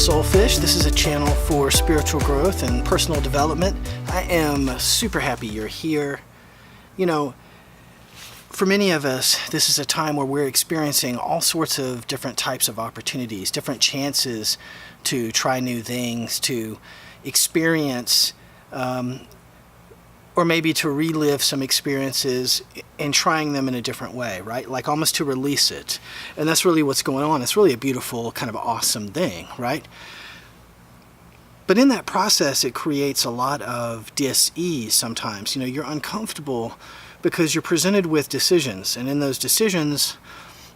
SoulFish. This is a channel for spiritual growth and personal development. I am super happy you're here. You know, for many of us, this is a time where we're experiencing all sorts of different types of opportunities, different chances to try new things, to experience, or maybe to relive some experiences and trying them in a different way, right? Like almost to release it. And that's really what's going on. It's really a beautiful, kind of awesome thing, right? But in that process, it creates a lot of dis-ease sometimes. You know, you're uncomfortable because you're presented with decisions. And in those decisions,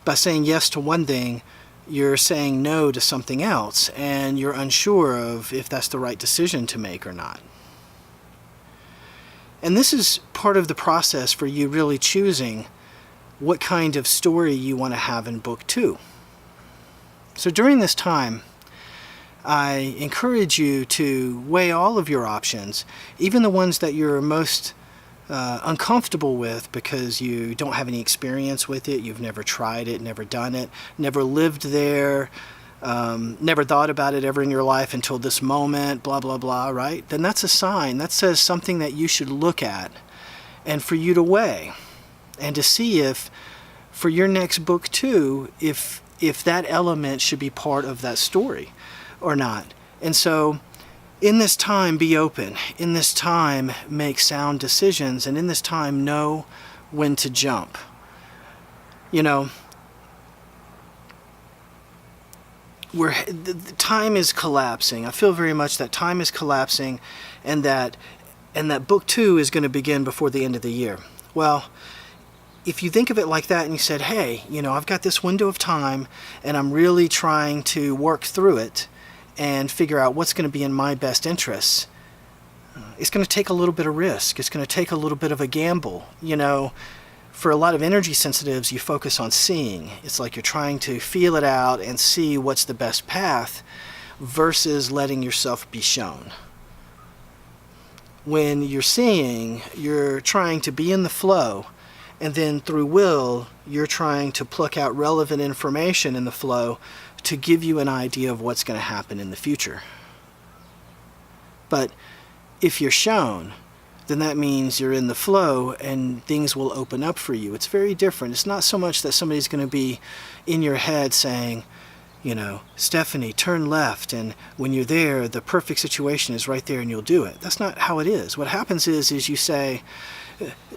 by saying yes to one thing, you're saying no to something else. And you're unsure of if that's the right decision to make or not. And this is part of the process for you really choosing what kind of story you want to have in book 2. So during this time, I encourage you to weigh all of your options, even the ones that you're most uncomfortable with because you don't have any experience with it, you've never tried it, never done it, never lived there, never thought about it ever in your life until this moment, blah, blah, blah, right? Then that's a sign. That says something that you should look at and for you to weigh and to see if, for your next book too, if that element should be part of that story or not. And so in this time, be open. In this time, make sound decisions. And in this time, know when to jump. You know, the time is collapsing. I feel very much that time is collapsing and that book 2 is going to begin before the end of the year. Well, if you think of it like that and you said, hey, you know, I've got this window of time and I'm really trying to work through it and figure out what's going to be in my best interests, it's going to take a little bit of risk. It's going to take a little bit of a gamble. You know, for a lot of energy sensitives, you focus on seeing. It's like you're trying to feel it out and see what's the best path versus letting yourself be shown. When you're seeing, you're trying to be in the flow, and then through will, you're trying to pluck out relevant information in the flow to give you an idea of what's going to happen in the future. But if you're shown, then that means you're in the flow and things will open up for you. It's very different. It's not so much that somebody's going to be in your head saying, you know, Stephanie, turn left, and when you're there, the perfect situation is right there and you'll do it. That's not how it is. What happens is you say,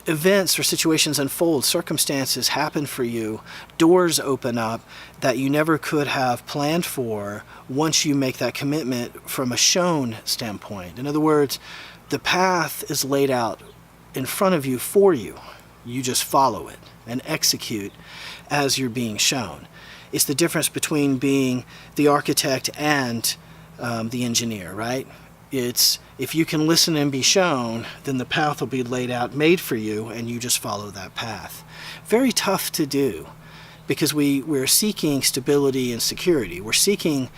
events or situations unfold, circumstances happen for you, doors open up that you never could have planned for once you make that commitment from a shown standpoint. In other words, the path is laid out in front of you for you. You just follow it and execute as you're being shown. It's the difference between being the architect and the engineer, right? It's if you can listen and be shown, then the path will be laid out, made for you, and you just follow that path. Very tough to do because we're seeking stability and security. We're seeking,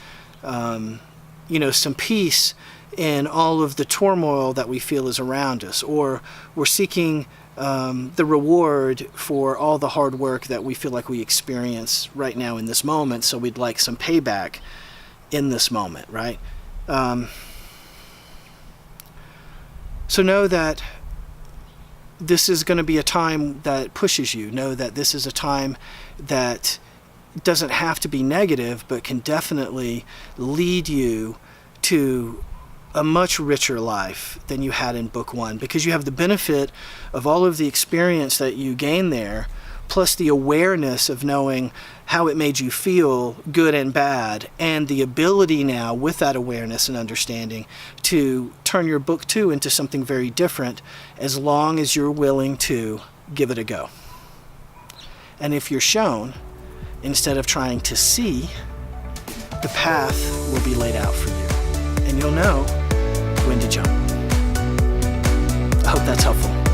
you know, some peace in all of the turmoil that we feel is around us, or we're seeking the reward for all the hard work that we feel like we experience right now in this moment, so we'd like some payback in this moment, right? So know that this is going to be a time that pushes you. Know that this is a time that doesn't have to be negative, but can definitely lead you to a much richer life than you had in book 1, because you have the benefit of all of the experience that you gain there, plus the awareness of knowing how it made you feel, good and bad, and the ability now with that awareness and understanding to turn your book 2 into something very different, as long as you're willing to give it a go. And if you're shown, instead of trying to see, the path will be laid out for you, and you'll know when to jump. I hope that's helpful.